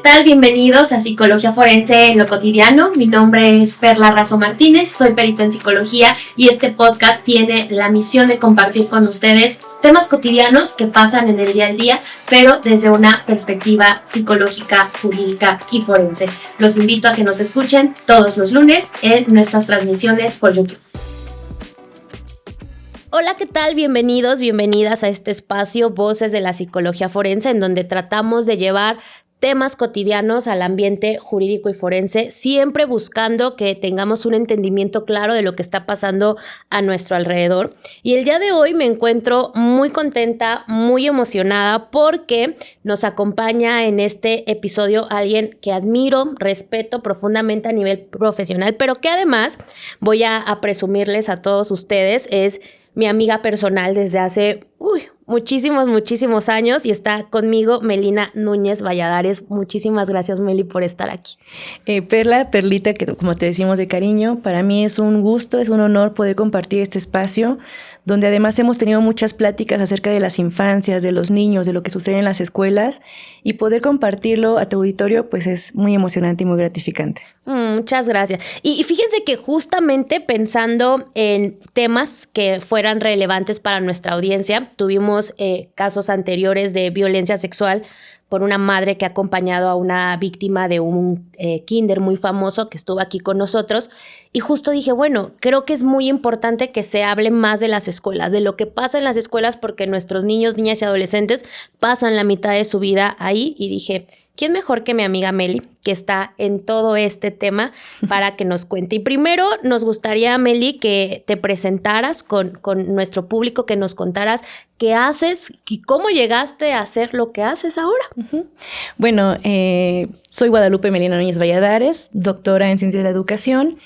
tal? Bienvenidos a Psicología Forense en lo Cotidiano. Mi nombre es Perla Razo Martínez, soy perito en psicología y este podcast tiene la misión de compartir con ustedes temas cotidianos que pasan en el día a día, pero desde una perspectiva psicológica, jurídica y forense. Los invito a que nos escuchen todos los lunes en nuestras transmisiones por YouTube. Hola, ¿qué tal? Bienvenidos, bienvenidas a este espacio Voces de la Psicología Forense, en donde tratamos de llevar temas cotidianos al ambiente jurídico y forense, siempre buscando que tengamos un entendimiento claro de lo que está pasando a nuestro alrededor. Y el día de hoy me encuentro muy contenta, muy emocionada, porque nos acompaña en este episodio alguien que admiro, respeto profundamente a nivel profesional, pero que además voy a presumirles a todos ustedes, es mi amiga personal desde hace muchísimos años y está conmigo Melina Núñez Valladares. Muchísimas gracias, Meli, por estar aquí. Perlita, que como te decimos de cariño, para mí es un gusto, es un honor poder compartir este espacio, donde además hemos tenido muchas pláticas acerca de las infancias, de los niños, de lo que sucede en las escuelas, y poder compartirlo a tu auditorio pues es muy emocionante y muy gratificante. Muchas gracias. Y fíjense que justamente pensando en temas que fueran relevantes para nuestra audiencia, tuvimos casos anteriores de violencia sexual por una madre que ha acompañado a una víctima de un kinder muy famoso que estuvo aquí con nosotros. Y justo dije, bueno, creo que es muy importante que se hable más de las escuelas, de lo que pasa en las escuelas, porque nuestros niños, niñas y adolescentes pasan la mitad de su vida ahí. Y dije, ¿quién mejor que mi amiga Meli, que está en todo este tema, para que nos cuente? Y primero nos gustaría, Meli, que te presentaras con nuestro público, que nos contaras qué haces y cómo llegaste a hacer lo que haces ahora. Bueno, soy Guadalupe Melina Núñez Valladares, doctora en Ciencias de la Educación.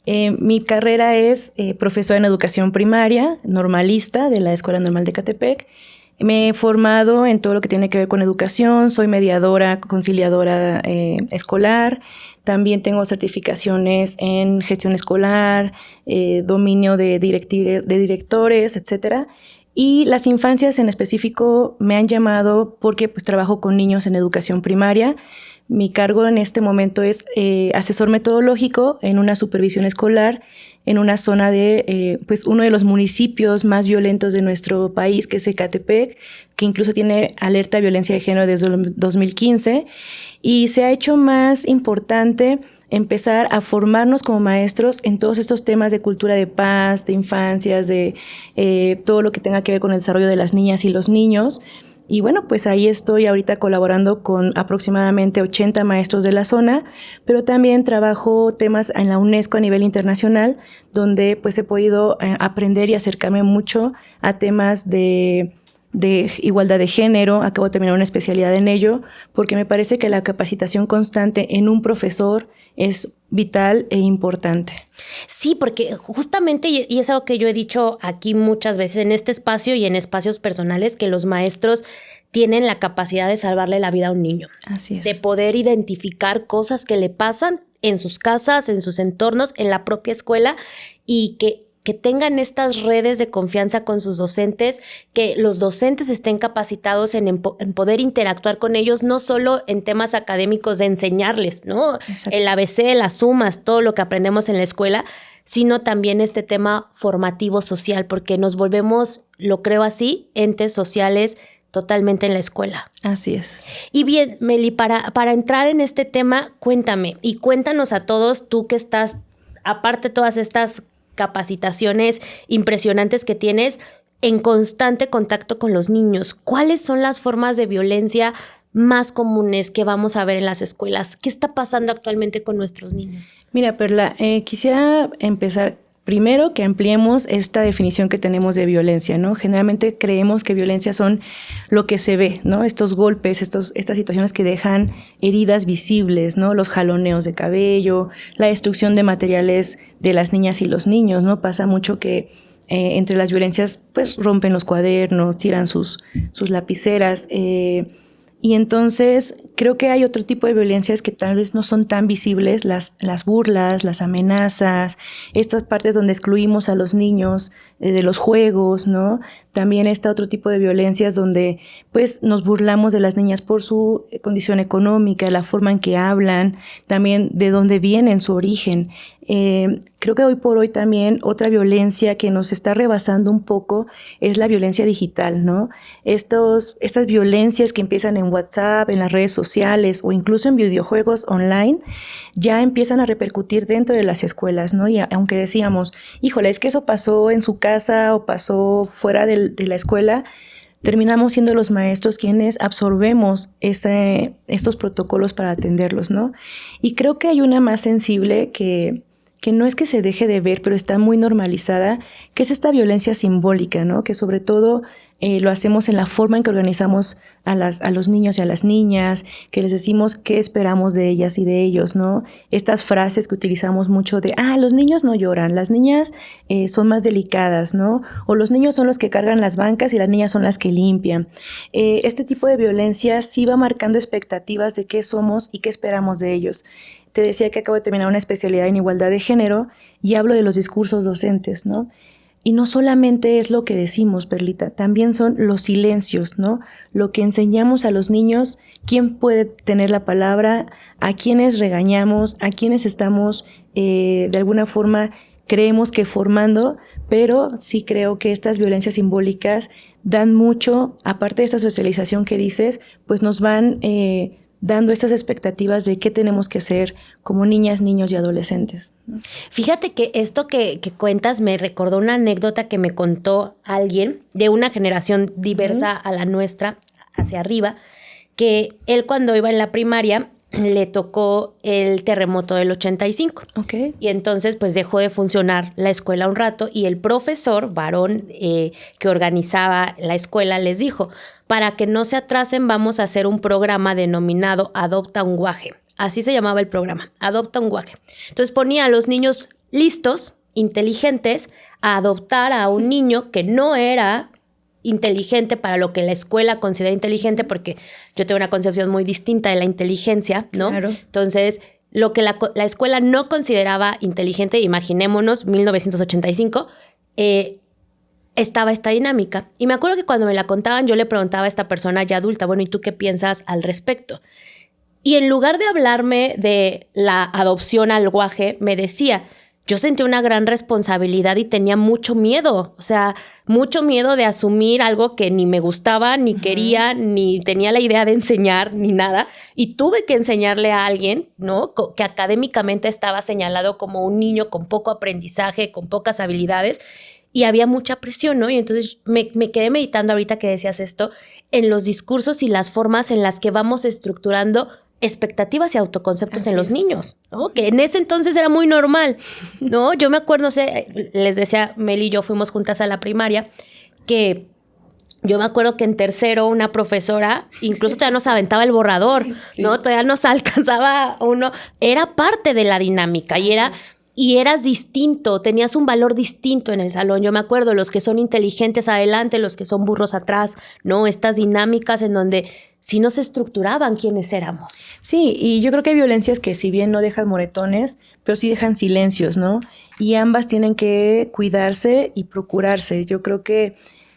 Mi carrera es profesora en educación primaria, normalista de la Escuela Normal de Ecatepec. Me he formado en todo lo que tiene que ver con educación, soy mediadora, conciliadora escolar, también tengo certificaciones en gestión escolar, dominio de directores, etcétera. Y las infancias en específico me han llamado porque pues trabajo con niños en educación primaria. Mi cargo en este momento es asesor metodológico en una supervisión escolar en una zona de pues uno de los municipios más violentos de nuestro país, que es Ecatepec, que incluso tiene alerta de violencia de género desde el 2015, y se ha hecho más importante empezar a formarnos como maestros en todos estos temas de cultura de paz, de infancias, de todo lo que tenga que ver con el desarrollo de las niñas y los niños. Y bueno, pues ahí estoy ahorita colaborando con aproximadamente 80 maestros de la zona, pero también trabajo temas en la UNESCO a nivel internacional, donde pues he podido aprender y acercarme mucho a temas de igualdad de género. Acabo de terminar una especialidad en ello, porque me parece que la capacitación constante en un profesor es vital e importante. Sí, porque justamente, y es algo que yo he dicho aquí muchas veces en este espacio y en espacios personales, que los maestros tienen la capacidad de salvarle la vida a un niño. Así es. De poder identificar cosas que le pasan en sus casas, en sus entornos, en la propia escuela, y que tengan estas redes de confianza con sus docentes, que los docentes estén capacitados en poder interactuar con ellos, no solo en temas académicos de enseñarles, ¿no? Exacto. El ABC, las sumas, todo lo que aprendemos en la escuela, sino también este tema formativo social, porque nos volvemos, lo creo así, entes sociales totalmente en la escuela. Así es. Y bien, Meli, para entrar en este tema, cuéntame y cuéntanos a todos, tú que estás, aparte de todas estas capacitaciones impresionantes que tienes, en constante contacto con los niños, ¿cuáles son las formas de violencia más comunes que vamos a ver en las escuelas? ¿Qué está pasando actualmente con nuestros niños? Mira, Perla, quisiera empezar primero que ampliemos esta definición que tenemos de violencia, ¿no? Generalmente creemos que violencia son lo que se ve, ¿no? Estos golpes, estas situaciones que dejan heridas visibles, ¿no? Los jaloneos de cabello, la destrucción de materiales de las niñas y los niños, ¿no? Pasa mucho que entre las violencias, pues rompen los cuadernos, tiran sus lapiceras, y entonces creo que hay otro tipo de violencias que tal vez no son tan visibles, las burlas, las amenazas, estas partes donde excluimos a los niños de los juegos, ¿no? También está otro tipo de violencias donde pues nos burlamos de las niñas por su condición económica, la forma en que hablan, también de dónde vienen, su origen. Creo que hoy por hoy también otra violencia que nos está rebasando un poco es la violencia digital, ¿no? Estas violencias que empiezan en WhatsApp, en las redes sociales o incluso en videojuegos online, ya empiezan a repercutir dentro de las escuelas, ¿no? Y aunque decíamos, híjole, es que eso pasó en su casa o pasó fuera de la escuela, terminamos siendo los maestros quienes absorbemos estos protocolos para atenderlos, ¿no? Y creo que hay una más sensible que no es que se deje de ver, pero está muy normalizada, que es esta violencia simbólica, ¿no? Que sobre todo lo hacemos en la forma en que organizamos a los niños y a las niñas, que les decimos qué esperamos de ellas y de ellos, ¿no? Estas frases que utilizamos mucho de, los niños no lloran, las niñas son más delicadas, ¿no? O los niños son los que cargan las bancas y las niñas son las que limpian. Este tipo de violencia sí va marcando expectativas de qué somos y qué esperamos de ellos. Te decía que acabo de terminar una especialidad en igualdad de género y hablo de los discursos docentes, ¿no? Y no solamente es lo que decimos, Perlita, también son los silencios, ¿no? Lo que enseñamos a los niños, quién puede tener la palabra, a quiénes regañamos, a quiénes estamos de alguna forma creemos que formando, pero sí creo que estas violencias simbólicas dan mucho, aparte de esta socialización que dices, pues nos van dando estas expectativas de qué tenemos que hacer como niñas, niños y adolescentes. Fíjate que esto que cuentas me recordó una anécdota que me contó alguien de una generación diversa a la nuestra, hacia arriba, que él cuando iba en la primaria le tocó el terremoto del 85. Okay. Y entonces pues dejó de funcionar la escuela un rato y el profesor varón que organizaba la escuela les dijo, para que no se atrasen vamos a hacer un programa denominado Adopta un Guaje. Así se llamaba el programa, Adopta un Guaje. Entonces ponía a los niños listos, inteligentes, a adoptar a un niño que no era inteligente para lo que la escuela considera inteligente, porque yo tengo una concepción muy distinta de la inteligencia, ¿no? Claro. Entonces, lo que la escuela no consideraba inteligente, imaginémonos, 1985, estaba esta dinámica. Y me acuerdo que cuando me la contaban, yo le preguntaba a esta persona ya adulta, bueno, ¿y tú qué piensas al respecto? Y en lugar de hablarme de la adopción al guaje, me decía, yo sentí una gran responsabilidad y tenía mucho miedo, o sea, mucho miedo de asumir algo que ni me gustaba, ni quería, ni tenía la idea de enseñar, ni nada. Y tuve que enseñarle a alguien, ¿no? Que académicamente estaba señalado como un niño con poco aprendizaje, con pocas habilidades, y había mucha presión, ¿no? Y entonces me quedé meditando ahorita que decías esto, en los discursos y las formas en las que vamos estructurando expectativas y autoconceptos en los niños, ¿no? Que en ese entonces era muy normal, ¿no? Yo me acuerdo, no sé, les decía, Meli y yo fuimos juntas a la primaria, que yo me acuerdo que en tercero una profesora incluso todavía nos aventaba el borrador, ¿no? Todavía nos alcanzaba uno. Era parte de la dinámica y eras distinto, tenías un valor distinto en el salón. Yo me acuerdo, los que son inteligentes adelante, los que son burros atrás, ¿no? Estas dinámicas en donde sí nos estructuraban quiénes éramos. Sí, y yo creo que hay violencias que si bien no dejan moretones, pero sí dejan silencios, ¿no? Y ambas tienen que cuidarse y procurarse. Yo creo que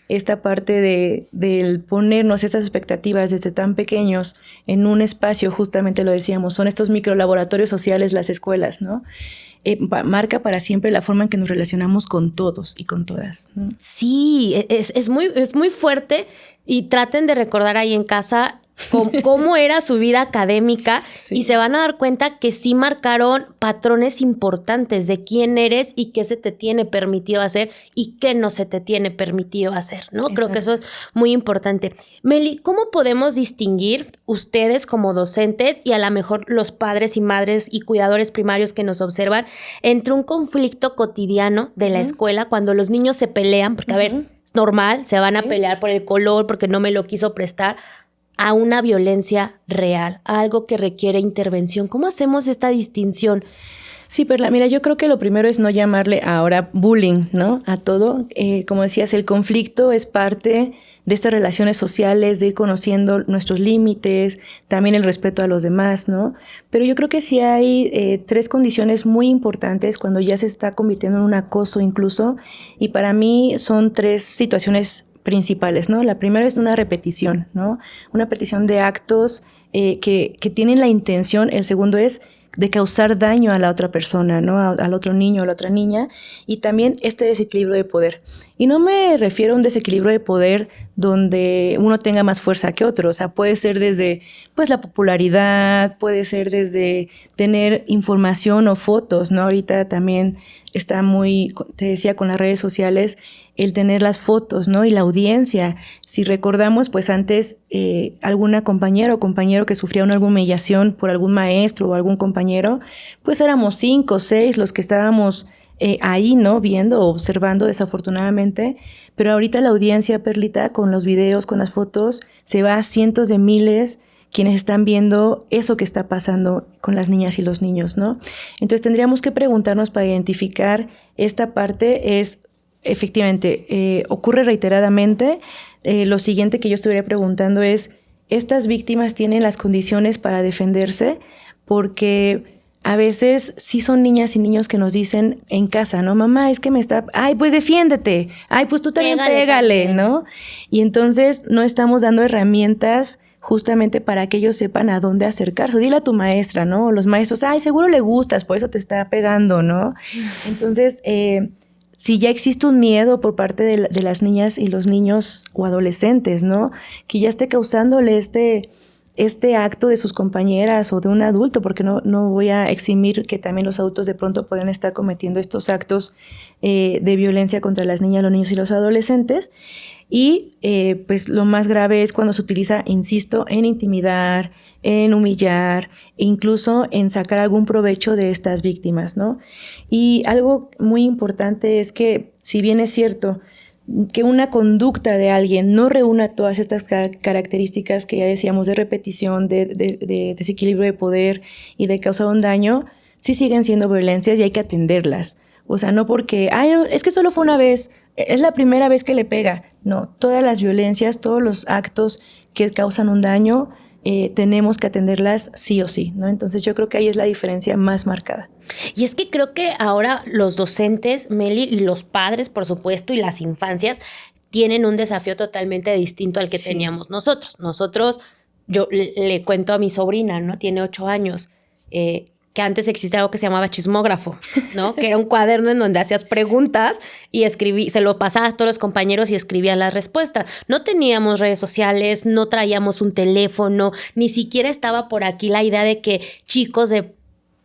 esta parte del ponernos esas expectativas desde tan pequeños en un espacio, justamente lo decíamos, son estos microlaboratorios sociales, las escuelas, ¿no? Marca para siempre la forma en que nos relacionamos con todos y con todas, ¿no? Sí, es muy fuerte y traten de recordar ahí en casa cómo era su vida académica y se van a dar cuenta que sí marcaron patrones importantes de quién eres y qué se te tiene permitido hacer y qué no se te tiene permitido hacer, ¿no? Exacto. Creo que eso es muy importante. Meli, ¿cómo podemos distinguir ustedes como docentes y a lo mejor los padres y madres y cuidadores primarios que nos observan entre un conflicto cotidiano de la escuela cuando los niños se pelean? Porque, a ver, es normal, se van a pelear por el color, porque no me lo quiso prestar, a una violencia real, a algo que requiere intervención. ¿Cómo hacemos esta distinción? Sí, Perla, mira, yo creo que lo primero es no llamarle ahora bullying, ¿no? A todo. Como decías, el conflicto es parte de estas relaciones sociales, de ir conociendo nuestros límites, también el respeto a los demás, ¿no? Pero yo creo que sí hay 3 condiciones muy importantes cuando ya se está convirtiendo en un acoso incluso, y para mí son 3 situaciones principales, ¿no? La primera es una repetición, ¿no? Una repetición de actos que tienen la intención. El segundo es de causar daño a la otra persona, ¿no? Al otro niño, a la otra niña, y también este desequilibrio de poder. Y no me refiero a un desequilibrio de poder donde uno tenga más fuerza que otro, o sea, puede ser desde, pues, la popularidad, puede ser desde tener información o fotos, ¿no? Ahorita también está muy, te decía, con las redes sociales, el tener las fotos, ¿no? Y la audiencia. Si recordamos, pues antes alguna compañera o compañero que sufría alguna humillación por algún maestro o algún compañero, pues éramos 5 o 6 los que estábamos ahí, ¿no? Viendo o observando, desafortunadamente. Pero ahorita la audiencia, Perlita, con los videos, con las fotos, se va a cientos de miles quienes están viendo eso que está pasando con las niñas y los niños, ¿no? Entonces tendríamos que preguntarnos para identificar esta parte es, efectivamente, ocurre reiteradamente. Lo siguiente que yo estuviera preguntando es, ¿estas víctimas tienen las condiciones para defenderse? Porque a veces sí son niñas y niños que nos dicen en casa, ¿no? Mamá, es que me está... Ay, pues defiéndete. Ay, pues tú también pégale, ¿no? Y entonces no estamos dando herramientas justamente para que ellos sepan a dónde acercarse. Dile a tu maestra, ¿no? O los maestros, ay, seguro le gustas, por eso te está pegando, ¿no? Entonces, si ya existe un miedo por parte de las niñas y los niños o adolescentes, ¿no? Que ya esté causándole este acto de sus compañeras o de un adulto, porque no voy a eximir que también los adultos de pronto pueden estar cometiendo estos actos de violencia contra las niñas, los niños y los adolescentes. Y pues lo más grave es cuando se utiliza, insisto, en intimidar, en humillar, e incluso en sacar algún provecho de estas víctimas, ¿no? Y algo muy importante es que, si bien es cierto que una conducta de alguien no reúna todas estas características que ya decíamos de repetición, de desequilibrio de poder y de causar un daño, sí siguen siendo violencias y hay que atenderlas. O sea, no porque, ay, es que solo fue una vez, es la primera vez que le pega. No, todas las violencias, todos los actos que causan un daño, tenemos que atenderlas sí o sí, ¿no? Entonces yo creo que ahí es la diferencia más marcada. Y es que creo que ahora los docentes, Meli, y los padres, por supuesto, y las infancias, tienen un desafío totalmente distinto al que teníamos nosotros. Nosotros, yo le cuento a mi sobrina, ¿no? Tiene 8 años, que antes existía algo que se llamaba chismógrafo, ¿no? Que era un cuaderno en donde hacías preguntas y se lo pasabas a todos los compañeros y escribían las respuestas. No teníamos redes sociales, no traíamos un teléfono, ni siquiera estaba por aquí la idea de que chicos de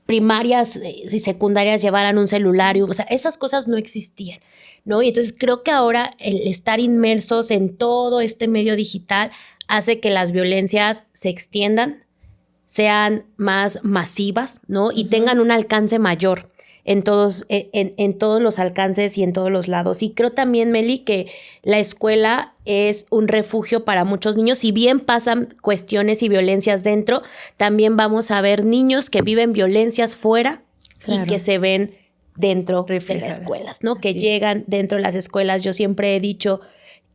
primarias y secundarias llevaran un celular. O sea, esas cosas no existían, ¿no? Y entonces creo que ahora el estar inmersos en todo este medio digital hace que las violencias se extiendan, sean más masivas, ¿no? Y tengan un alcance mayor en todos los alcances y en todos los lados. Y creo también, Meli, que la escuela es un refugio para muchos niños. Si bien pasan cuestiones y violencias dentro, también vamos a ver niños que viven violencias fuera, claro, y que se ven dentro de las escuelas, ¿no? Que llegan dentro de las escuelas. Yo siempre he dicho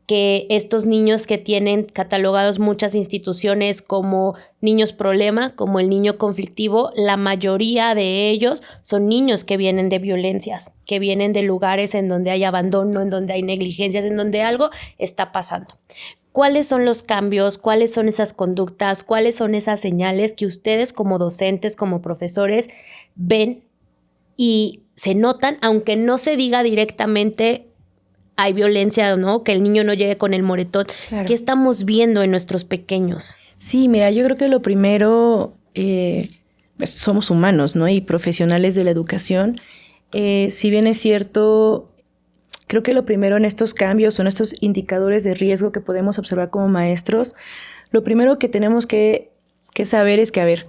que estos niños que tienen catalogados muchas instituciones como niños problema, como el niño conflictivo, la mayoría de ellos son niños que vienen de violencias, que vienen de lugares en donde hay abandono, en donde hay negligencias, en donde algo está pasando. ¿Cuáles son los cambios? ¿Cuáles son esas conductas? ¿Cuáles son esas señales que ustedes como docentes, como profesores, ven y se notan, aunque no se diga directamente hay violencia, ¿no? Que el niño no llegue con el moretón. Claro. ¿Qué estamos viendo en nuestros pequeños? Sí, mira, yo creo que lo primero, somos humanos, ¿no? Y profesionales de la educación. Si bien es cierto, creo que lo primero en estos cambios o en estos indicadores de riesgo que podemos observar como maestros, lo primero que tenemos que saber es que, a ver,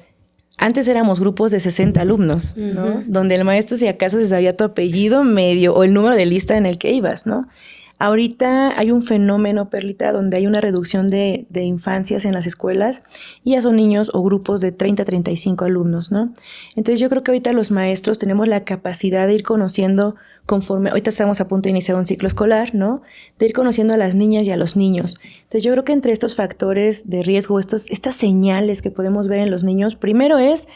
antes éramos grupos de 60 alumnos, ¿no? Donde el maestro, si acaso se sabía tu apellido medio o el número de lista en el que ibas, ¿no? Ahorita hay un fenómeno, Perlita, donde hay una reducción de infancias en las escuelas y ya son niños o grupos de 30 a 35 alumnos, ¿no? Entonces yo creo que ahorita los maestros tenemos la capacidad de ir conociendo conforme, ahorita estamos a punto de iniciar un ciclo escolar, ¿no? De ir conociendo a las niñas y a los niños. Entonces yo creo que entre estos factores de riesgo, estas señales que podemos ver en los niños, primero es,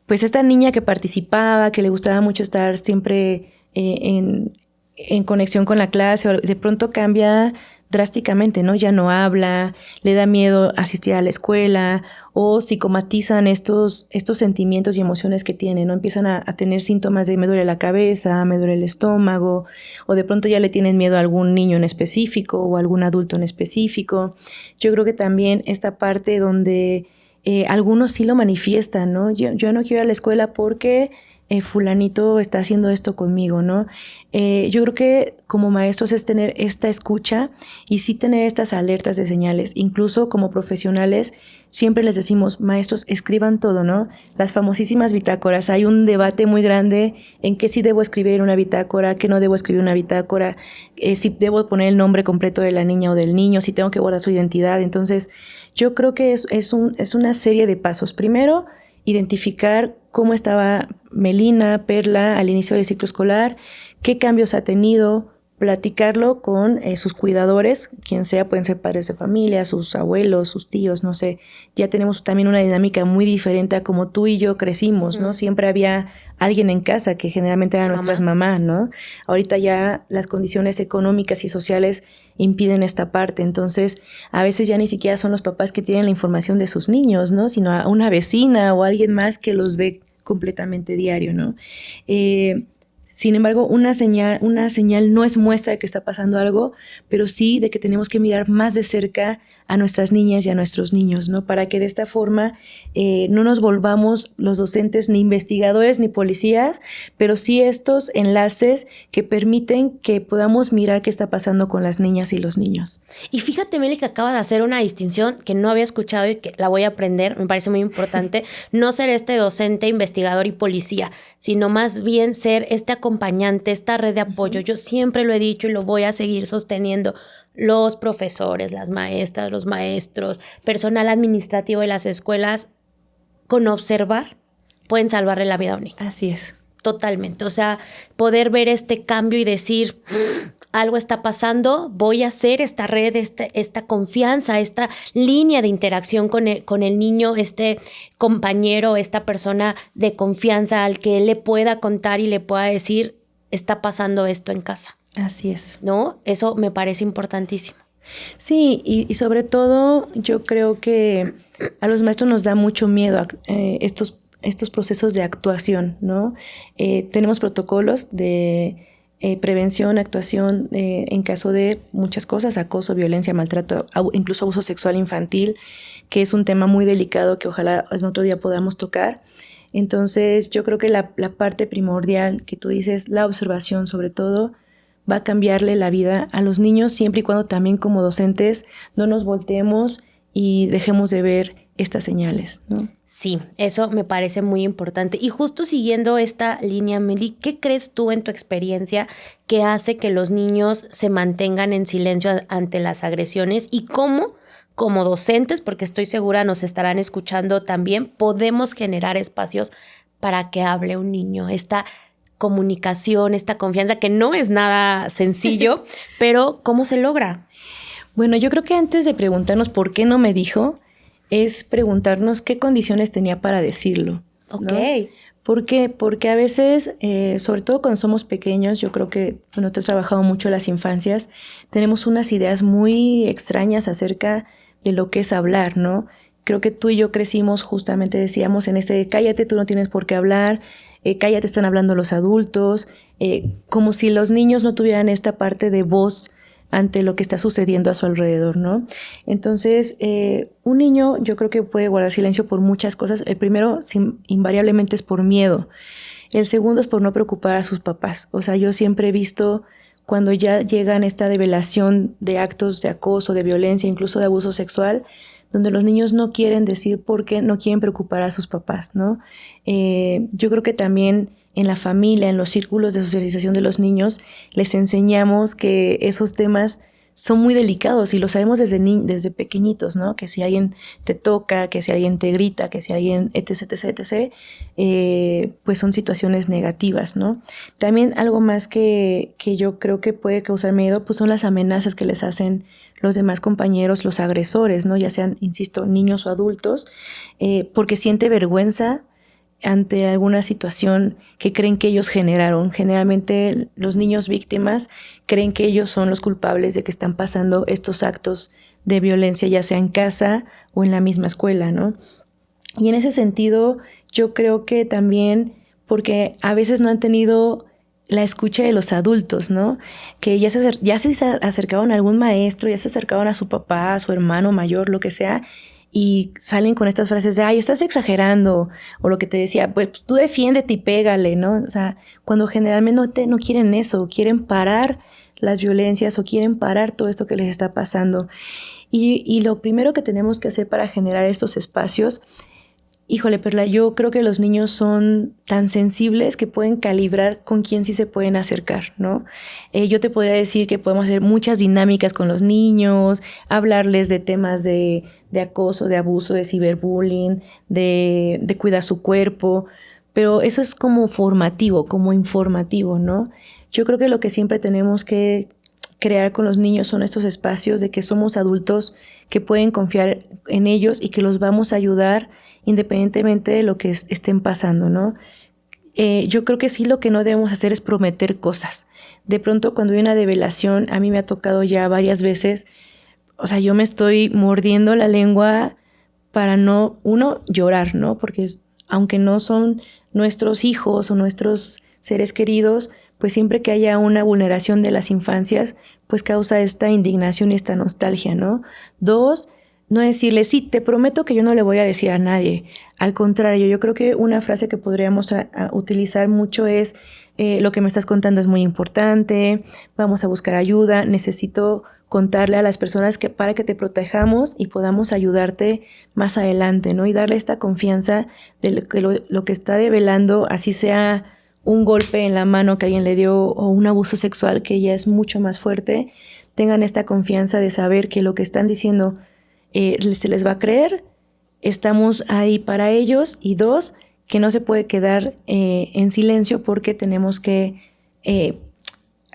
pues esta niña que participaba, que le gustaba mucho estar siempre en conexión con la clase, o de pronto cambia drásticamente, ¿no? Ya no habla, le da miedo asistir a la escuela, o psicomatizan estos sentimientos y emociones que tienen, ¿no? Empiezan a tener síntomas de me duele la cabeza, me duele el estómago, o de pronto ya le tienen miedo a algún niño en específico o a algún adulto en específico. Yo creo que también esta parte donde algunos sí lo manifiestan, ¿no? Yo no quiero ir a la escuela porque fulanito está haciendo esto conmigo, ¿no? Yo creo que como maestros es tener esta escucha y sí tener estas alertas de señales. Incluso como profesionales siempre les decimos, maestros, escriban todo, ¿no? Las famosísimas bitácoras. Hay un debate muy grande en qué sí debo escribir una bitácora, qué no debo escribir una bitácora, si debo poner el nombre completo de la niña o del niño, si tengo que guardar su identidad. Entonces, yo creo que es una serie de pasos. Primero, identificar cómo estaba Melina, Perla al inicio del ciclo escolar, qué cambios ha tenido, platicarlo con sus cuidadores, quien sea, pueden ser padres de familia, sus abuelos, sus tíos, no sé. Ya tenemos también una dinámica muy diferente a como tú y yo crecimos, ¿no? Siempre había alguien en casa que generalmente eran nuestras mamás, ¿no? Ahorita ya las condiciones económicas y sociales impiden esta parte, entonces a veces ya ni siquiera son los papás que tienen la información de sus niños, ¿no? Sino a una vecina o alguien más que los ve completamente diario, ¿no? Sin embargo, una señal no es muestra de que está pasando algo, pero sí de que tenemos que mirar más de cerca a nuestras niñas y a nuestros niños, ¿no? Para que de esta forma no nos volvamos los docentes ni investigadores ni policías, pero sí estos enlaces que permiten que podamos mirar qué está pasando con las niñas y los niños. Y fíjate, Meli, que acaba de hacer una distinción que no había escuchado y que la voy a aprender, me parece muy importante, no ser este docente, investigador y policía, sino más bien ser este acompañante, esta red de apoyo. Yo siempre lo he dicho y lo voy a seguir sosteniendo. Los profesores, las maestras, los maestros, personal administrativo de las escuelas, con observar, pueden salvarle la vida a un niño. Así es. Totalmente. O sea, poder ver este cambio y decir, algo está pasando, voy a hacer esta red, esta confianza, esta línea de interacción con el niño, este compañero, esta persona de confianza al que él le pueda contar y le pueda decir, está pasando esto en casa. Así es. ¿No? Eso me parece importantísimo. Sí, y sobre todo yo creo que a los maestros nos da mucho miedo estos procesos de actuación, ¿no? Tenemos protocolos de prevención, actuación en caso de muchas cosas, acoso, violencia, maltrato, incluso abuso sexual infantil, que es un tema muy delicado que ojalá en otro día podamos tocar. Entonces yo creo que la parte primordial que tú dices, la observación sobre todo, va a cambiarle la vida a los niños siempre y cuando también como docentes no nos volteemos y dejemos de ver estas señales, ¿no? Sí, eso me parece muy importante. Y justo siguiendo esta línea, Meli, ¿qué crees tú en tu experiencia que hace que los niños se mantengan en silencio ante las agresiones y cómo, como docentes, porque estoy segura nos estarán escuchando también, podemos generar espacios para que hable un niño? Esta comunicación, esta confianza que no es nada sencillo, pero ¿cómo se logra? Bueno, yo creo que antes de preguntarnos por qué no me dijo, es preguntarnos qué condiciones tenía para decirlo, ¿no? Ok. ¿Por qué? Porque a veces, sobre todo cuando somos pequeños, yo creo que, bueno, tú has trabajado mucho las infancias, tenemos unas ideas muy extrañas acerca de lo que es hablar, ¿no? Creo que tú y yo crecimos, justamente decíamos en cállate, tú no tienes por qué hablar, cállate, están hablando los adultos, como si los niños no tuvieran esta parte de voz ante lo que está sucediendo a su alrededor, ¿no? Entonces, un niño yo creo que puede guardar silencio por muchas cosas. El primero, invariablemente, es por miedo. El segundo es por no preocupar a sus papás. O sea, yo siempre he visto cuando ya llegan esta develación de actos de acoso, de violencia, incluso de abuso sexual, donde los niños no quieren decir por qué no quieren preocupar a sus papás, ¿no? Yo creo que también en la familia, en los círculos de socialización de los niños, les enseñamos que esos temas son muy delicados y lo sabemos desde pequeñitos, ¿no? Que si alguien te toca, que si alguien te grita, que si alguien etc, etc, etc, pues son situaciones negativas, ¿no? También algo más que yo creo que puede causar miedo, pues son las amenazas que les hacen los demás compañeros, los agresores, ¿no? Ya sean, insisto, niños o adultos, porque siente vergüenza ante alguna situación que creen que ellos generaron. Generalmente los niños víctimas creen que ellos son los culpables de que están pasando estos actos de violencia, ya sea en casa o en la misma escuela, ¿no? Y en ese sentido, yo creo que también porque a veces no han tenido la escucha de los adultos, ¿no? Que ya se acercaban a algún maestro, ya se acercaban a su papá, a su hermano mayor, lo que sea, y salen con estas frases de, ay, estás exagerando, o lo que te decía, pues tú defiéndete y pégale, ¿no? O sea, cuando generalmente no quieren eso, quieren parar las violencias o quieren parar todo esto que les está pasando. Y lo primero que tenemos que hacer para generar estos espacios, híjole, Perla, yo creo que los niños son tan sensibles que pueden calibrar con quién sí se pueden acercar, ¿no? Yo te podría decir que podemos hacer muchas dinámicas con los niños, hablarles de temas de acoso, de abuso, de ciberbullying, de cuidar su cuerpo, pero eso es como formativo, como informativo, ¿no? Yo creo que lo que siempre tenemos que crear con los niños son estos espacios de que somos adultos que pueden confiar en ellos y que los vamos a ayudar independientemente de lo que estén pasando, ¿no? Yo creo que sí lo que no debemos hacer es prometer cosas. De pronto cuando hay una develación, a mí me ha tocado ya varias veces, o sea, yo me estoy mordiendo la lengua para no, uno, llorar, ¿no? Porque aunque no son nuestros hijos o nuestros seres queridos, pues siempre que haya una vulneración de las infancias, pues causa esta indignación y esta nostalgia, ¿no? Dos, no decirle, sí, te prometo que yo no le voy a decir a nadie. Al contrario, yo creo que una frase que podríamos utilizar mucho es, lo que me estás contando es muy importante, vamos a buscar ayuda, necesito contarle a las personas que para que te protejamos y podamos ayudarte más adelante, ¿no? Y darle esta confianza de lo que está develando, así sea un golpe en la mano que alguien le dio o un abuso sexual que ya es mucho más fuerte, tengan esta confianza de saber que lo que están diciendo se les va a creer, estamos ahí para ellos, y dos, que no se puede quedar en silencio porque tenemos que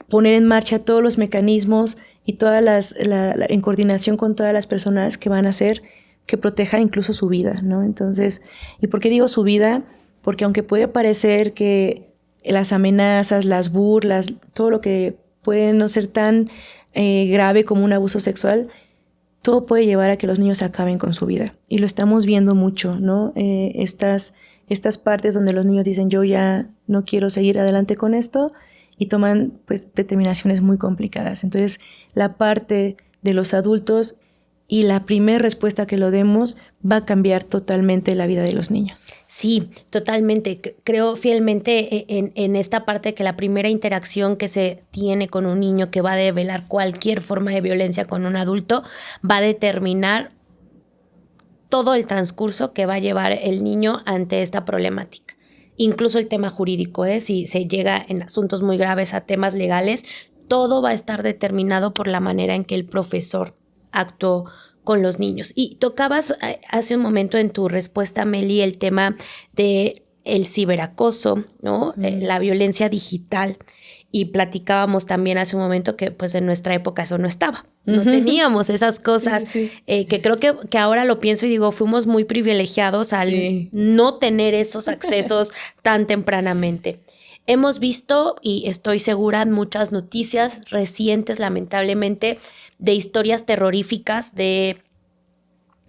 poner en marcha todos los mecanismos y todas en coordinación con todas las personas que van a hacer que protejan incluso su vida, ¿no? Entonces, ¿y por qué digo su vida? Porque aunque puede parecer que las amenazas, las burlas, todo lo que puede no ser tan grave como un abuso sexual, todo puede llevar a que los niños acaben con su vida. Y lo estamos viendo mucho, ¿no? Estas partes donde los niños dicen, yo ya no quiero seguir adelante con esto, y toman pues determinaciones muy complicadas. Entonces, la parte de los adultos y la primera respuesta que lo demos va a cambiar totalmente la vida de los niños. Sí, totalmente. Creo fielmente en esta parte que la primera interacción que se tiene con un niño que va a develar cualquier forma de violencia con un adulto va a determinar todo el transcurso que va a llevar el niño ante esta problemática. Incluso el tema jurídico, si se llega en asuntos muy graves a temas legales, todo va a estar determinado por la manera en que el profesor actuó con los niños. Y tocabas hace un momento en tu respuesta, Meli, el tema de el ciberacoso, ¿no? La violencia digital. Y platicábamos también hace un momento que pues en nuestra época eso no estaba. No teníamos esas cosas. Sí. Que creo que ahora lo pienso y digo, fuimos muy privilegiados al no tener esos accesos tan tempranamente. Hemos visto, y estoy segura, muchas noticias recientes, lamentablemente, de historias terroríficas de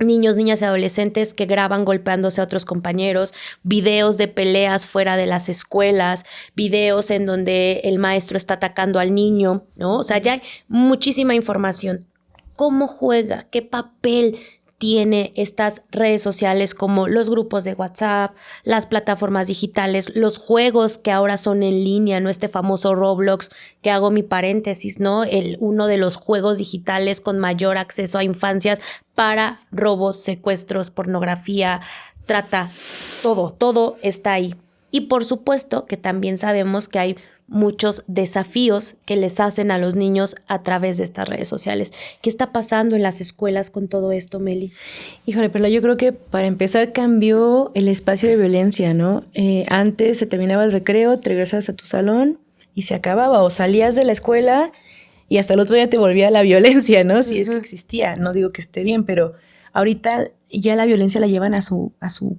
niños, niñas y adolescentes que graban golpeándose a otros compañeros, videos de peleas fuera de las escuelas, videos en donde el maestro está atacando al niño, ¿no? O sea, ya hay muchísima información. ¿Cómo juega? ¿Qué papel tiene estas redes sociales como los grupos de WhatsApp, las plataformas digitales, los juegos que ahora son en línea, ¿no? Este famoso Roblox, que hago mi paréntesis, ¿no? Uno de los juegos digitales con mayor acceso a infancias para robos, secuestros, pornografía, trata, todo está ahí. Y por supuesto que también sabemos que hay muchos desafíos que les hacen a los niños a través de estas redes sociales. ¿Qué está pasando en las escuelas con todo esto, Meli? Híjole, pero yo creo que para empezar cambió el espacio de violencia, ¿no? Antes se terminaba el recreo, te regresabas a tu salón y se acababa, o salías de la escuela y hasta el otro día te volvía la violencia, ¿no? Si es que existía, no digo que esté bien, pero ahorita ya la violencia la llevan a su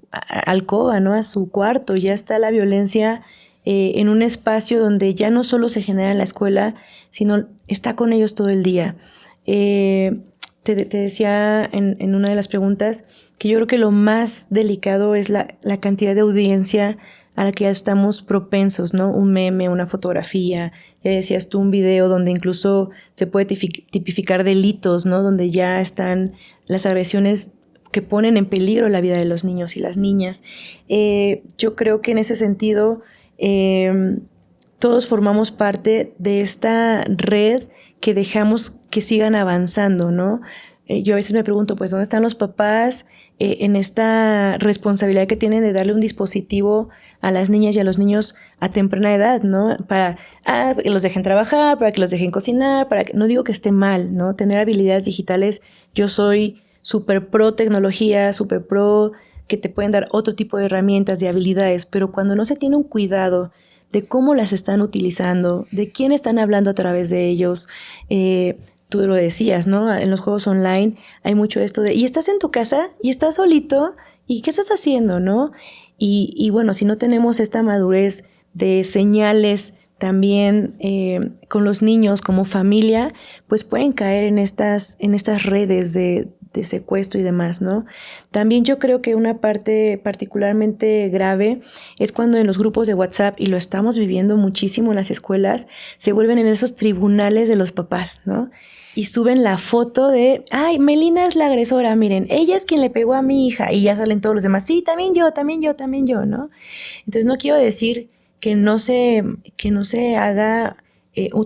alcoba, ¿no? A su cuarto, ya está la violencia en un espacio donde ya no solo se genera en la escuela, sino está con ellos todo el día. Te decía en una de las preguntas que yo creo que lo más delicado es la cantidad de audiencia a la que ya estamos propensos, ¿no? Un meme, una fotografía, ya decías tú, un video donde incluso se puede tipificar delitos, ¿no? Donde ya están las agresiones que ponen en peligro la vida de los niños y las niñas. Yo creo que en ese sentido todos formamos parte de esta red que dejamos que sigan avanzando, ¿no? Yo a veces me pregunto, pues, ¿dónde están los papás en esta responsabilidad que tienen de darle un dispositivo a las niñas y a los niños a temprana edad, ¿no? Para que los dejen trabajar, para que los dejen cocinar, no digo que esté mal, ¿no? Tener habilidades digitales, yo soy súper pro tecnología, súper pro que te pueden dar otro tipo de herramientas, de habilidades, pero cuando no se tiene un cuidado de cómo las están utilizando, de quién están hablando a través de ellos, tú lo decías, ¿no? En los juegos online hay mucho esto de, y estás en tu casa y estás solito, ¿y qué estás haciendo, no? Y bueno, si no tenemos esta madurez de señales también con los niños como familia, pues pueden caer en estas redes de secuestro y demás, ¿no? También yo creo que una parte particularmente grave es cuando en los grupos de WhatsApp, y lo estamos viviendo muchísimo en las escuelas, se vuelven en esos tribunales de los papás, ¿no? Y suben la foto de, ay, Melina es la agresora, miren, ella es quien le pegó a mi hija, y ya salen todos los demás, sí, también yo, ¿no? Entonces no quiero decir que no se haga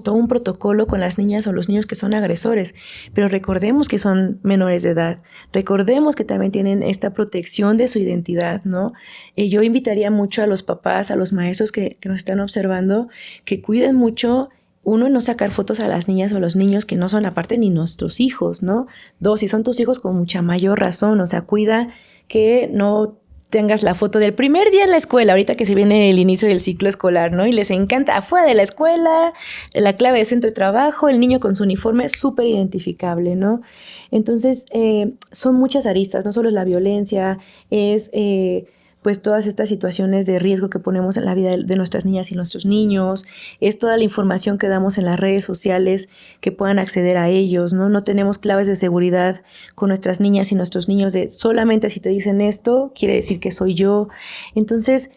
todo un protocolo con las niñas o los niños que son agresores, pero recordemos que son menores de edad, recordemos que también tienen esta protección de su identidad, ¿no? Yo invitaría mucho a los papás, a los maestros que nos están observando, que cuiden mucho, uno, no sacar fotos a las niñas o a los niños que no son aparte ni nuestros hijos, ¿no? Dos, si son tus hijos, con mucha mayor razón, o sea, cuida que no tengas la foto del primer día en la escuela, ahorita que se viene el inicio del ciclo escolar, ¿no? Y les encanta afuera de la escuela, la clave de centro de trabajo, el niño con su uniforme súper identificable, ¿no? Entonces, son muchas aristas, no solo es la violencia, es pues todas estas situaciones de riesgo que ponemos en la vida de nuestras niñas y nuestros niños, es toda la información que damos en las redes sociales que puedan acceder a ellos, ¿no? No tenemos claves de seguridad con nuestras niñas y nuestros niños de solamente si te dicen esto, quiere decir que soy yo. Entonces,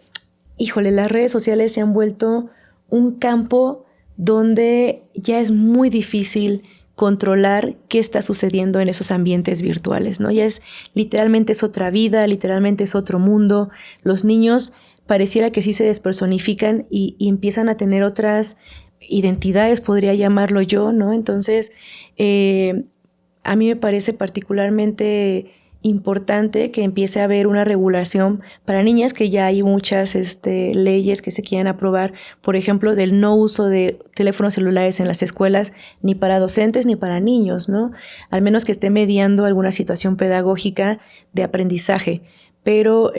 híjole, las redes sociales se han vuelto un campo donde ya es muy difícil controlar qué está sucediendo en esos ambientes virtuales, ¿no? Ya literalmente es otra vida, literalmente es otro mundo. Los niños pareciera que sí se despersonifican y empiezan a tener otras identidades, podría llamarlo yo, ¿no? Entonces, a mí me parece particularmente importante que empiece a haber una regulación para niñas, que ya hay muchas leyes que se quieren aprobar, por ejemplo, del no uso de teléfonos celulares en las escuelas, ni para docentes ni para niños, ¿no? Al menos que esté mediando alguna situación pedagógica de aprendizaje. Pero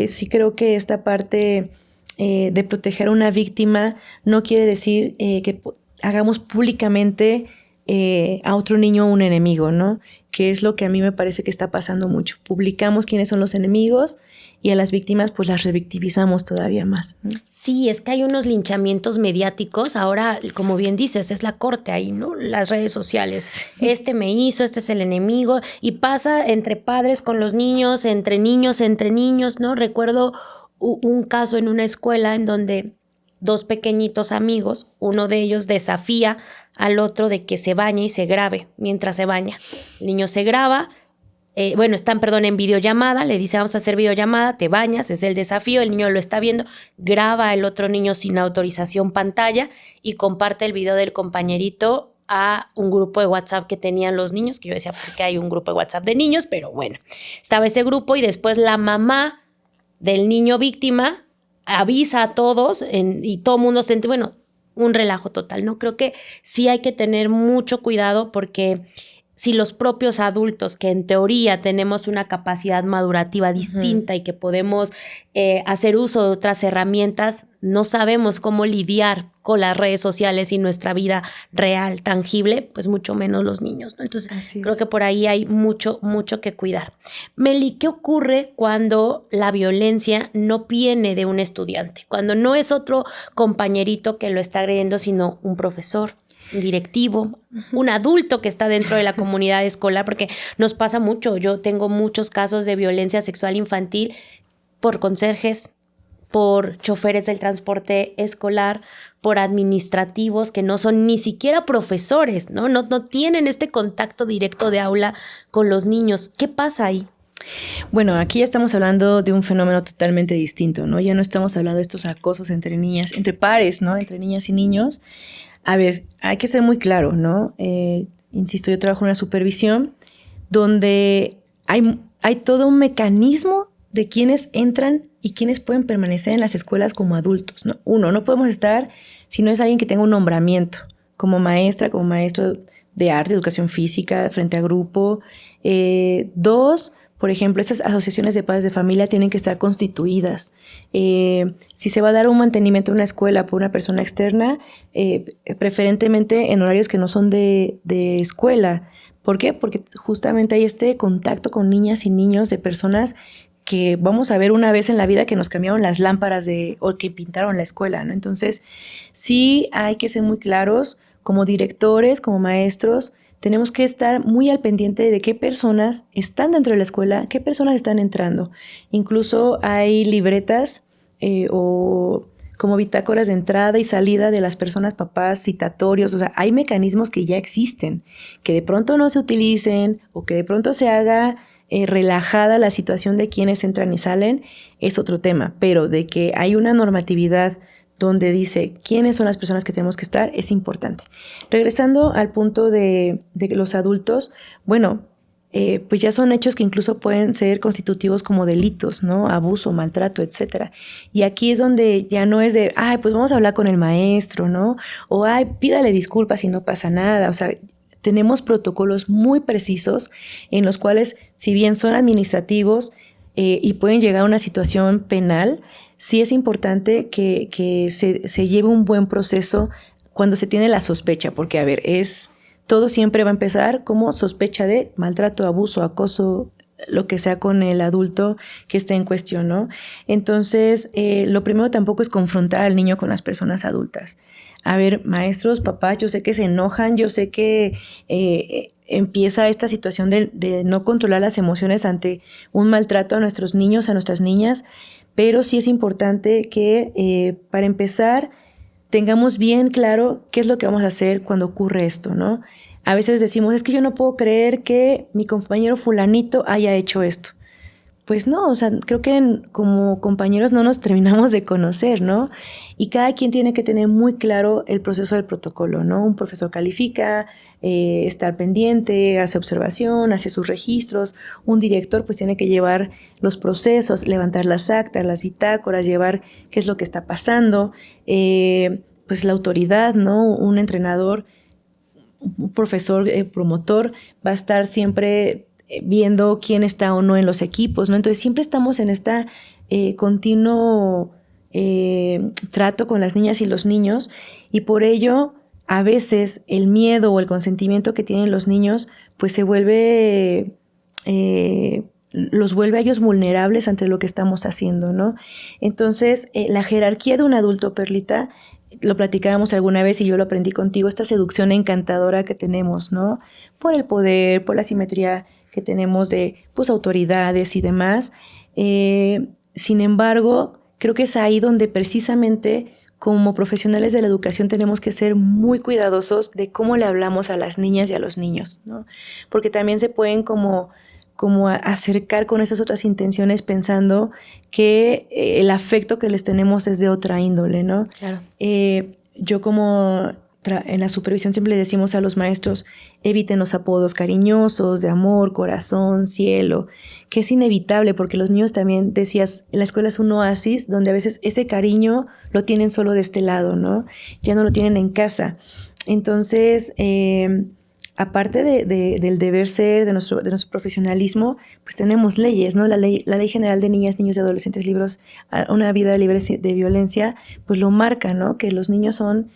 sí creo que esta parte de proteger a una víctima no quiere decir que hagamos públicamente a otro niño un enemigo, ¿no? Que es lo que a mí me parece que está pasando mucho. Publicamos quiénes son los enemigos y a las víctimas pues las revictimizamos todavía más, ¿no? Sí, es que hay unos linchamientos mediáticos. Ahora, como bien dices, es la corte ahí, ¿no? Las redes sociales. Este me hizo, este es el enemigo. Y pasa entre padres con los niños, entre niños, ¿no? Recuerdo un caso en una escuela en donde dos pequeñitos amigos, uno de ellos desafía al otro de que se bañe y se grabe mientras se baña. El niño se graba, están, en videollamada, le dice vamos a hacer videollamada, te bañas, es el desafío, el niño lo está viendo, graba el otro niño sin autorización pantalla y comparte el video del compañerito a un grupo de WhatsApp que tenían los niños, que yo decía, ¿por qué hay un grupo de WhatsApp de niños? Pero bueno, estaba ese grupo y después la mamá del niño víctima avisa a todos y todo el mundo se entiende, un relajo total, ¿no? Creo que sí hay que tener mucho cuidado porque si los propios adultos, que en teoría tenemos una capacidad madurativa distinta y que podemos hacer uso de otras herramientas, no sabemos cómo lidiar con las redes sociales y nuestra vida real, tangible, pues mucho menos los niños, ¿no? Entonces, creo que por ahí hay mucho, mucho que cuidar. Meli, ¿qué ocurre cuando la violencia no viene de un estudiante? Cuando no es otro compañerito que lo está agrediendo, sino un profesor, un directivo, un adulto que está dentro de la comunidad escolar, porque nos pasa mucho. Yo tengo muchos casos de violencia sexual infantil por conserjes, por choferes del transporte escolar, por administrativos que no son ni siquiera profesores, ¿no? No tienen este contacto directo de aula con los niños. ¿Qué pasa ahí? Bueno, aquí ya estamos hablando de un fenómeno totalmente distinto, ¿no? Ya no estamos hablando de estos acosos entre niñas, entre pares, ¿no? Entre niñas y niños. A ver, hay que ser muy claro, ¿no? Insisto, yo trabajo en una supervisión donde hay todo un mecanismo de quienes entran y quienes pueden permanecer en las escuelas como adultos, ¿no? Uno, no podemos estar si no es alguien que tenga un nombramiento como maestra, como maestro de arte, educación física, frente a grupo. Dos, por ejemplo, estas asociaciones de padres de familia tienen que estar constituidas. Si se va a dar un mantenimiento a una escuela por una persona externa, preferentemente en horarios que no son de escuela. ¿Por qué? Porque justamente hay este contacto con niñas y niños de personas que vamos a ver una vez en la vida que nos cambiaron las lámparas o que pintaron la escuela, ¿no? Entonces, sí hay que ser muy claros como directores, como maestros. Tenemos que estar muy al pendiente de qué personas están dentro de la escuela, qué personas están entrando. Incluso hay libretas o como bitácoras de entrada y salida de las personas, papás, citatorios. O sea, hay mecanismos que ya existen, que de pronto no se utilicen o que de pronto se haga relajada la situación de quienes entran y salen, es otro tema. Pero de que hay una normatividad donde dice quiénes son las personas que tenemos que estar, es importante. Regresando al punto de los adultos, pues ya son hechos que incluso pueden ser constitutivos como delitos, ¿no? Abuso, maltrato, etcétera. Y aquí es donde ya no es de, pues vamos a hablar con el maestro, ¿no? O, pídale disculpas si no pasa nada. O sea, tenemos protocolos muy precisos en los cuales, si bien son administrativos y pueden llegar a una situación penal, sí es importante que se lleve un buen proceso cuando se tiene la sospecha, porque, a ver, todo siempre va a empezar como sospecha de maltrato, abuso, acoso, lo que sea con el adulto que esté en cuestión, ¿no? Entonces, lo primero tampoco es confrontar al niño con las personas adultas. A ver, maestros, papás, yo sé que se enojan, yo sé que empieza esta situación de no controlar las emociones ante un maltrato a nuestros niños, a nuestras niñas, pero sí es importante que, para empezar, tengamos bien claro qué es lo que vamos a hacer cuando ocurre esto, ¿no? A veces decimos, es que yo no puedo creer que mi compañero fulanito haya hecho esto. Pues no, o sea, creo que como compañeros no nos terminamos de conocer, ¿no? Y cada quien tiene que tener muy claro el proceso del protocolo, ¿no? Un profesor califica, estar pendiente, hace observación, hace sus registros. Un director pues tiene que llevar los procesos, levantar las actas, las bitácoras, llevar qué es lo que está pasando. Pues la autoridad, ¿no? Un entrenador, un profesor, promotor, va a estar siempre viendo quién está o no en los equipos, ¿no? Entonces siempre estamos en esta continuo trato con las niñas y los niños, y por ello a veces el miedo o el consentimiento que tienen los niños pues se vuelve los vuelve a ellos vulnerables ante lo que estamos haciendo, ¿no? Entonces la jerarquía de un adulto, Perlita, lo platicábamos alguna vez y yo lo aprendí contigo, esta seducción encantadora que tenemos, ¿no? Por el poder, por la simetría que tenemos de pues autoridades y demás. Sin embargo, creo que es ahí donde precisamente como profesionales de la educación tenemos que ser muy cuidadosos de cómo le hablamos a las niñas y a los niños, ¿no? Porque también se pueden como como a acercar con esas otras intenciones pensando que el afecto que les tenemos es de otra índole, ¿no? Claro. Yo como en la supervisión siempre le decimos a los maestros, eviten los apodos cariñosos de amor, corazón, cielo, que es inevitable porque los niños también, decías, en la escuela es un oasis donde a veces ese cariño lo tienen solo de este lado, ¿no? Ya no lo tienen en casa. Entonces, aparte del deber ser, de nuestro profesionalismo, pues tenemos leyes, ¿no? La Ley General de Niñas, Niños y Adolescentes Libres a una vida libre de violencia, pues lo marca, ¿no? Que los niños son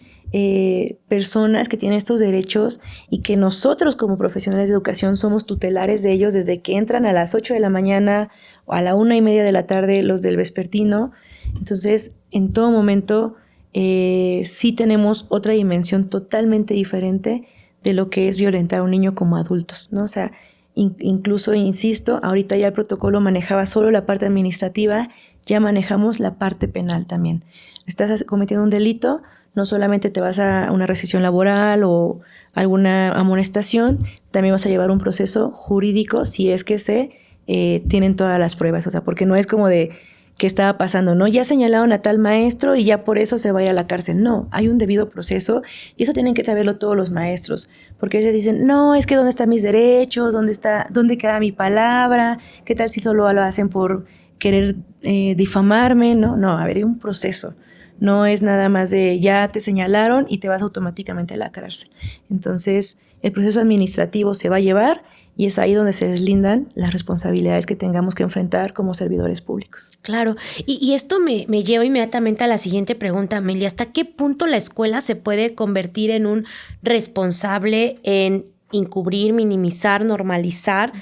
personas que tienen estos derechos y que nosotros como profesionales de educación somos tutelares de ellos desde que entran a las 8 de la mañana o a la 1:30 de la tarde los del vespertino. Entonces, en todo momento sí tenemos otra dimensión totalmente diferente de lo que es violentar a un niño como adultos, ¿no? O sea, incluso, insisto, ahorita ya el protocolo manejaba solo la parte administrativa, ya manejamos la parte penal también. Estás cometiendo un delito, no solamente te vas a una rescisión laboral o alguna amonestación, también vas a llevar un proceso jurídico si es que se tienen todas las pruebas. O sea, porque no es como de qué estaba pasando, ¿no? Ya señalaron a tal maestro y ya por eso se va a ir a la cárcel. No, hay un debido proceso y eso tienen que saberlo todos los maestros. Porque ellos dicen, no, es que ¿dónde están mis derechos? ¿Dónde queda mi palabra? ¿Qué tal si solo lo hacen por querer difamarme? No, a ver, hay un proceso. No es nada más de ya te señalaron y te vas automáticamente a la cárcel. Entonces, el proceso administrativo se va a llevar y es ahí donde se deslindan las responsabilidades que tengamos que enfrentar como servidores públicos. Claro. Y esto me lleva inmediatamente a la siguiente pregunta, Amelia. ¿Hasta qué punto la escuela se puede convertir en un responsable en encubrir, minimizar, normalizar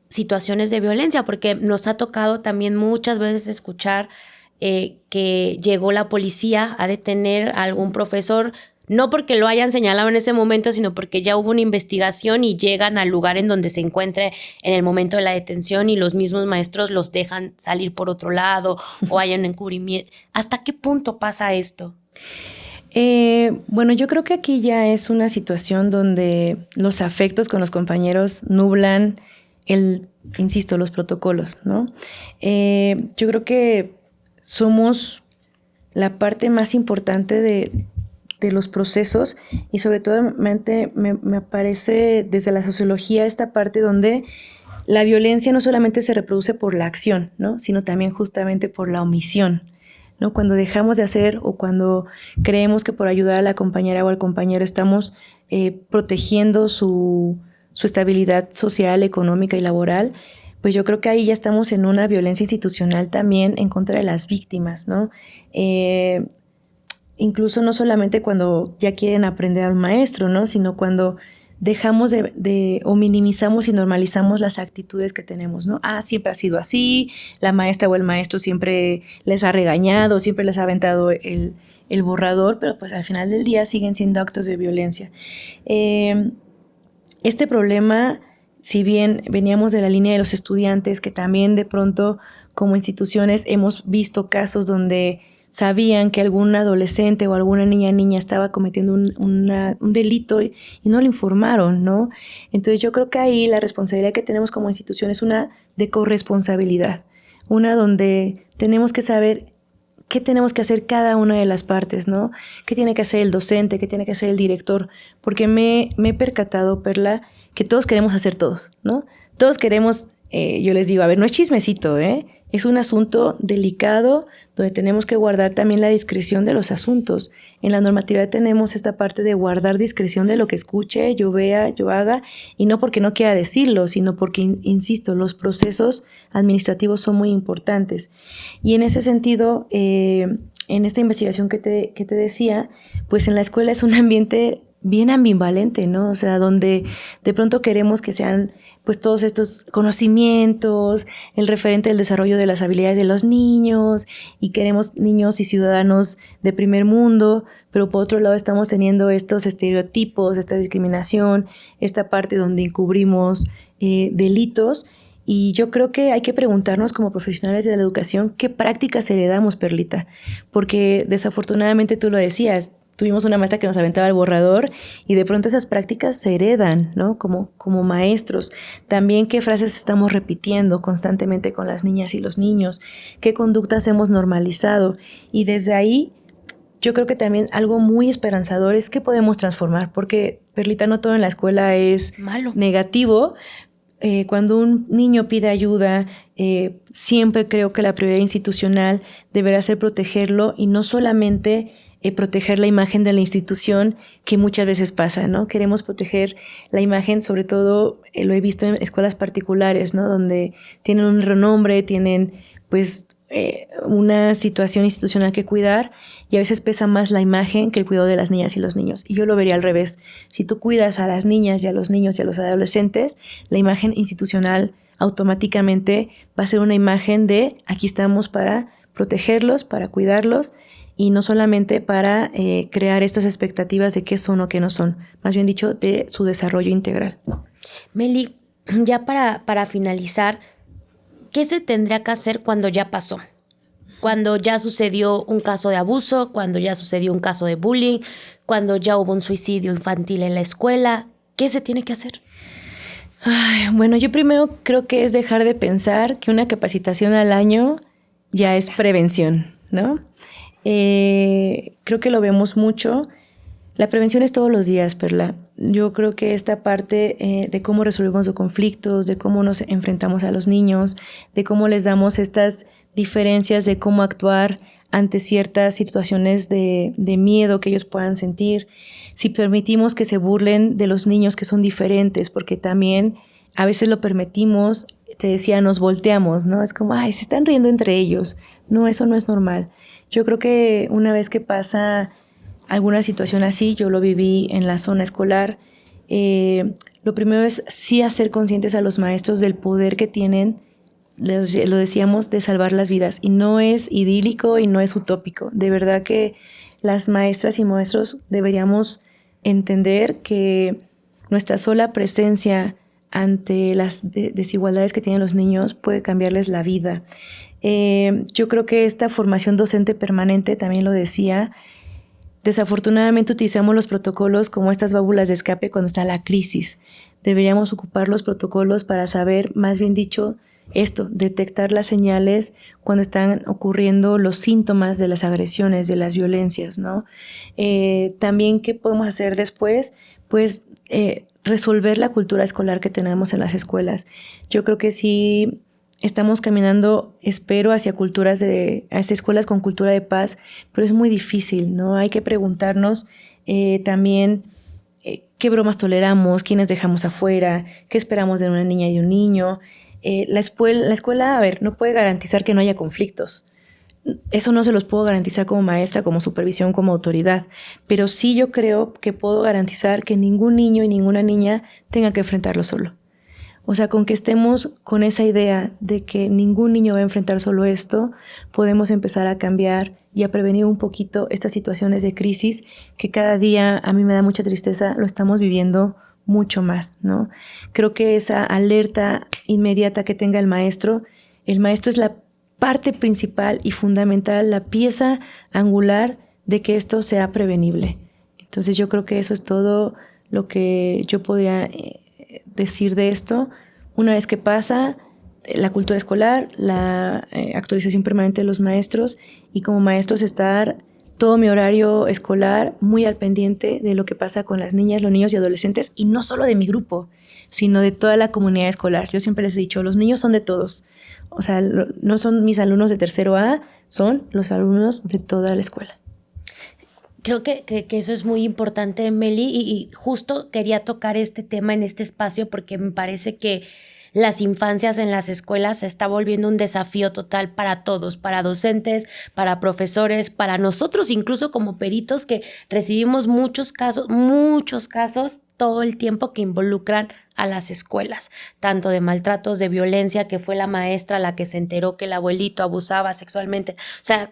situaciones de violencia? Porque nos ha tocado también muchas veces escuchar que llegó la policía a detener a algún profesor, no porque lo hayan señalado en ese momento, sino porque ya hubo una investigación y llegan al lugar en donde se encuentre en el momento de la detención y los mismos maestros los dejan salir por otro lado o hay un encubrimiento. ¿Hasta qué punto pasa esto? Bueno, yo creo que aquí ya es una situación donde los afectos con los compañeros nublan insisto, los protocolos, ¿no? Yo creo que somos la parte más importante de los procesos y sobre todo me parece desde la sociología esta parte donde la violencia no solamente se reproduce por la acción, ¿no? Sino también justamente por la omisión, ¿no? Cuando dejamos de hacer o cuando creemos que por ayudar a la compañera o al compañero estamos protegiendo su estabilidad social, económica y laboral, pues yo creo que ahí ya estamos en una violencia institucional también en contra de las víctimas, ¿no? Incluso no solamente cuando ya quieren aprender al maestro, ¿no? Sino cuando dejamos o minimizamos y normalizamos las actitudes que tenemos, ¿no? Siempre ha sido así, la maestra o el maestro siempre les ha regañado, siempre les ha aventado el borrador, pero pues al final del día siguen siendo actos de violencia. Este problema, si bien veníamos de la línea de los estudiantes, que también de pronto como instituciones hemos visto casos donde sabían que algún adolescente o alguna niña estaba cometiendo un delito y no lo informaron, ¿no? Entonces yo creo que ahí la responsabilidad que tenemos como institución es una de corresponsabilidad, una donde tenemos que saber qué tenemos que hacer cada una de las partes, ¿no? ¿Qué tiene que hacer el docente? ¿Qué tiene que hacer el director? Porque me he percatado, Perla, que todos queremos hacer todos, ¿no? Todos queremos, yo les digo, a ver, no es chismecito, es un asunto delicado donde tenemos que guardar también la discreción de los asuntos. En la normatividad tenemos esta parte de guardar discreción de lo que escuche, yo vea, yo haga, y no porque no quiera decirlo, sino porque, insisto, los procesos administrativos son muy importantes. Y en ese sentido, en esta investigación que te decía, pues en la escuela es un ambiente bien ambivalente, ¿no? O sea, donde de pronto queremos que sean pues todos estos conocimientos, el referente del desarrollo de las habilidades de los niños, y queremos niños y ciudadanos de primer mundo, pero por otro lado estamos teniendo estos estereotipos, esta discriminación, esta parte donde encubrimos delitos. Y yo creo que hay que preguntarnos como profesionales de la educación qué prácticas heredamos, Perlita, porque desafortunadamente tú lo decías, tuvimos una maestra que nos aventaba el borrador y de pronto esas prácticas se heredan, ¿no? Como maestros. También qué frases estamos repitiendo constantemente con las niñas y los niños, qué conductas hemos normalizado. Y desde ahí yo creo que también algo muy esperanzador es que podemos transformar, porque, Perlita, no todo en la escuela es malo, negativo. Cuando un niño pide ayuda, siempre creo que la prioridad institucional deberá ser protegerlo y no solamente proteger la imagen de la institución, que muchas veces pasa, ¿no? Queremos proteger la imagen, sobre todo lo he visto en escuelas particulares, ¿no? Donde tienen un renombre, tienen pues una situación institucional que cuidar y a veces pesa más la imagen que el cuidado de las niñas y los niños. Y yo lo vería al revés. Si tú cuidas a las niñas y a los niños y a los adolescentes, la imagen institucional automáticamente va a ser una imagen de aquí estamos para protegerlos, para cuidarlos y no solamente para crear estas expectativas de qué son o qué no son, más bien dicho, de su desarrollo integral. Meli, ya para finalizar, ¿qué se tendría que hacer cuando ya pasó? Cuando ya sucedió un caso de abuso, cuando ya sucedió un caso de bullying, cuando ya hubo un suicidio infantil en la escuela, ¿qué se tiene que hacer? Ay, bueno, yo primero creo que es dejar de pensar que una capacitación al año ya es prevención, ¿no? Creo que lo vemos mucho. La prevención es todos los días, Perla. Yo creo que esta parte de cómo resolvemos los conflictos, de cómo nos enfrentamos a los niños, de cómo les damos estas diferencias de cómo actuar ante ciertas situaciones de miedo que ellos puedan sentir, si permitimos que se burlen de los niños que son diferentes, porque también a veces lo permitimos, te decía, nos volteamos, ¿no? Es como, ay, se están riendo entre ellos. No, eso no es normal. Yo creo que una vez que pasa alguna situación así, yo lo viví en la zona escolar, lo primero es sí hacer conscientes a los maestros del poder que tienen, lo decíamos, de salvar las vidas. Y no es idílico y no es utópico. De verdad que las maestras y maestros deberíamos entender que nuestra sola presencia ante las desigualdades que tienen los niños puede cambiarles la vida. Yo creo que esta formación docente permanente, también lo decía, desafortunadamente utilizamos los protocolos como estas válvulas de escape cuando está la crisis. Deberíamos ocupar los protocolos para saber, más bien dicho, esto, detectar las señales cuando están ocurriendo los síntomas de las agresiones, de las violencias, ¿no? También, ¿qué podemos hacer después? Pues resolver la cultura escolar que tenemos en las escuelas. Yo creo que sí estamos caminando, espero, hacia hacia escuelas con cultura de paz, pero es muy difícil, ¿no? Hay que preguntarnos también qué bromas toleramos, quiénes dejamos afuera, qué esperamos de una niña y un niño. La escuela, a ver, no puede garantizar que no haya conflictos. Eso no se los puedo garantizar como maestra, como supervisión, como autoridad, pero sí yo creo que puedo garantizar que ningún niño y ninguna niña tenga que enfrentarlo solo. O sea, con que estemos con esa idea de que ningún niño va a enfrentar solo esto, podemos empezar a cambiar y a prevenir un poquito estas situaciones de crisis que cada día, a mí me da mucha tristeza, lo estamos viviendo mucho más, ¿no? Creo que esa alerta inmediata que tenga el maestro es la parte principal y fundamental, la pieza angular de que esto sea prevenible. Entonces yo creo que eso es todo lo que yo podría decir de esto. Una vez que pasa, la cultura escolar, la actualización permanente de los maestros y como maestros estar todo mi horario escolar muy al pendiente de lo que pasa con las niñas, los niños y adolescentes, y no solo de mi grupo, sino de toda la comunidad escolar. Yo siempre les he dicho, los niños son de todos. O sea, no son mis alumnos de tercero A, son los alumnos de toda la escuela. Creo que eso es muy importante, Meli, y justo quería tocar este tema en este espacio porque me parece que las infancias en las escuelas se está volviendo un desafío total para todos, para docentes, para profesores, para nosotros incluso como peritos que recibimos muchos casos todo el tiempo que involucran a las escuelas, tanto de maltratos, de violencia, que fue la maestra la que se enteró que el abuelito abusaba sexualmente. O sea,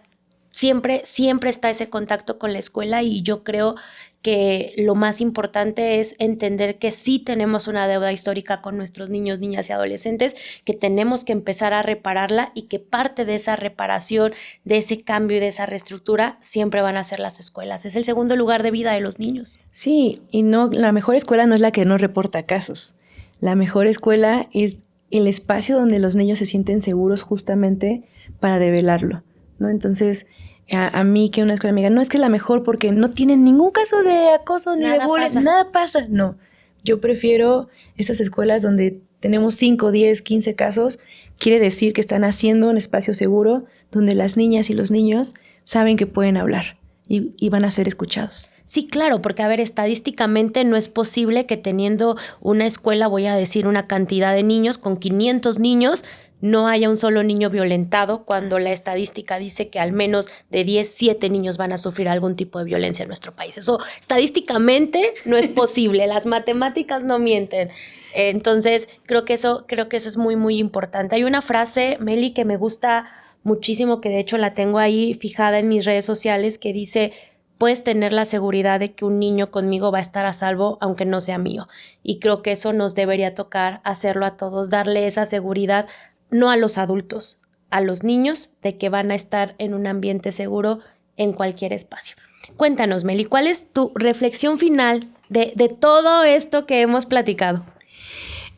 siempre está ese contacto con la escuela y yo creo que lo más importante es entender que sí tenemos una deuda histórica con nuestros niños, niñas y adolescentes, que tenemos que empezar a repararla y que parte de esa reparación, de ese cambio y de esa reestructura siempre van a ser las escuelas. Es el segundo lugar de vida de los niños. Sí, y no, la mejor escuela no es la que no reporta casos. La mejor escuela es el espacio donde los niños se sienten seguros justamente para develarlo, ¿no? Entonces, a mí que una escuela me diga, no, es que es la mejor porque no tienen ningún caso de acoso ni de bullying, nada pasa. No, yo prefiero esas escuelas donde tenemos 5, 10, 15 casos, quiere decir que están haciendo un espacio seguro donde las niñas y los niños saben que pueden hablar y van a ser escuchados. Sí, claro, porque a ver, estadísticamente no es posible que teniendo una escuela, voy a decir una cantidad de niños, con 500 niños, no haya un solo niño violentado cuando la estadística dice que al menos de 10, 7 niños van a sufrir algún tipo de violencia en nuestro país. Eso estadísticamente no es posible, las matemáticas no mienten. Entonces, creo que eso es muy, muy importante. Hay una frase, Meli, que me gusta muchísimo, que de hecho la tengo ahí fijada en mis redes sociales, que dice: puedes tener la seguridad de que un niño conmigo va a estar a salvo aunque no sea mío. Y creo que eso nos debería tocar hacerlo a todos, darle esa seguridad, no a los adultos, a los niños, de que van a estar en un ambiente seguro en cualquier espacio. Cuéntanos, Meli, ¿cuál es tu reflexión final de todo esto que hemos platicado?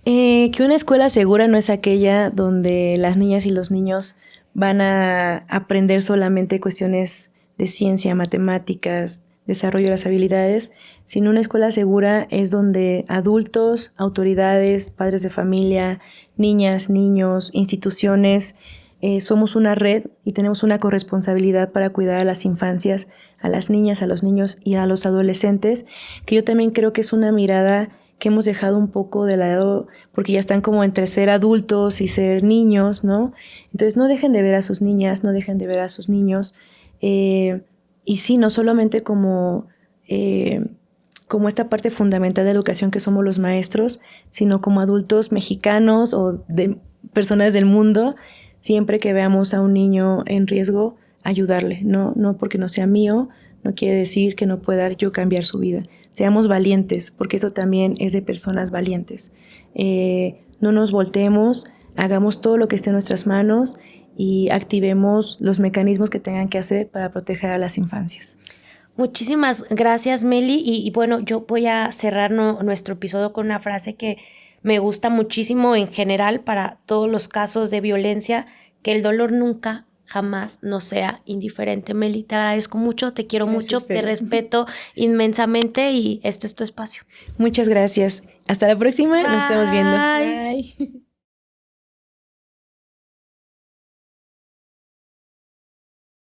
Que una escuela segura no es aquella donde las niñas y los niños van a aprender solamente cuestiones de ciencia, matemáticas, desarrollo de las habilidades, sino una escuela segura es donde adultos, autoridades, padres de familia, niñas, niños, instituciones, somos una red y tenemos una corresponsabilidad para cuidar a las infancias, a las niñas, a los niños y a los adolescentes, que yo también creo que es una mirada que hemos dejado un poco de lado porque ya están como entre ser adultos y ser niños, ¿no? Entonces no dejen de ver a sus niñas, no dejen de ver a sus niños. Y sí, no solamente como esta parte fundamental de la educación que somos los maestros, sino como adultos mexicanos o de personas del mundo, siempre que veamos a un niño en riesgo, ayudarle. No porque no sea mío, no quiere decir que no pueda yo cambiar su vida. Seamos valientes, porque eso también es de personas valientes. No nos volteemos, hagamos todo lo que esté en nuestras manos y activemos los mecanismos que tengan que hacer para proteger a las infancias. Muchísimas gracias, Meli. Y bueno, yo voy a cerrar nuestro episodio con una frase que me gusta muchísimo en general para todos los casos de violencia, que el dolor nunca, jamás nos sea indiferente. Meli, te agradezco mucho, te quiero mucho, te respeto inmensamente y este es tu espacio. Muchas gracias. Hasta la próxima. Bye. Nos estamos viendo. Bye.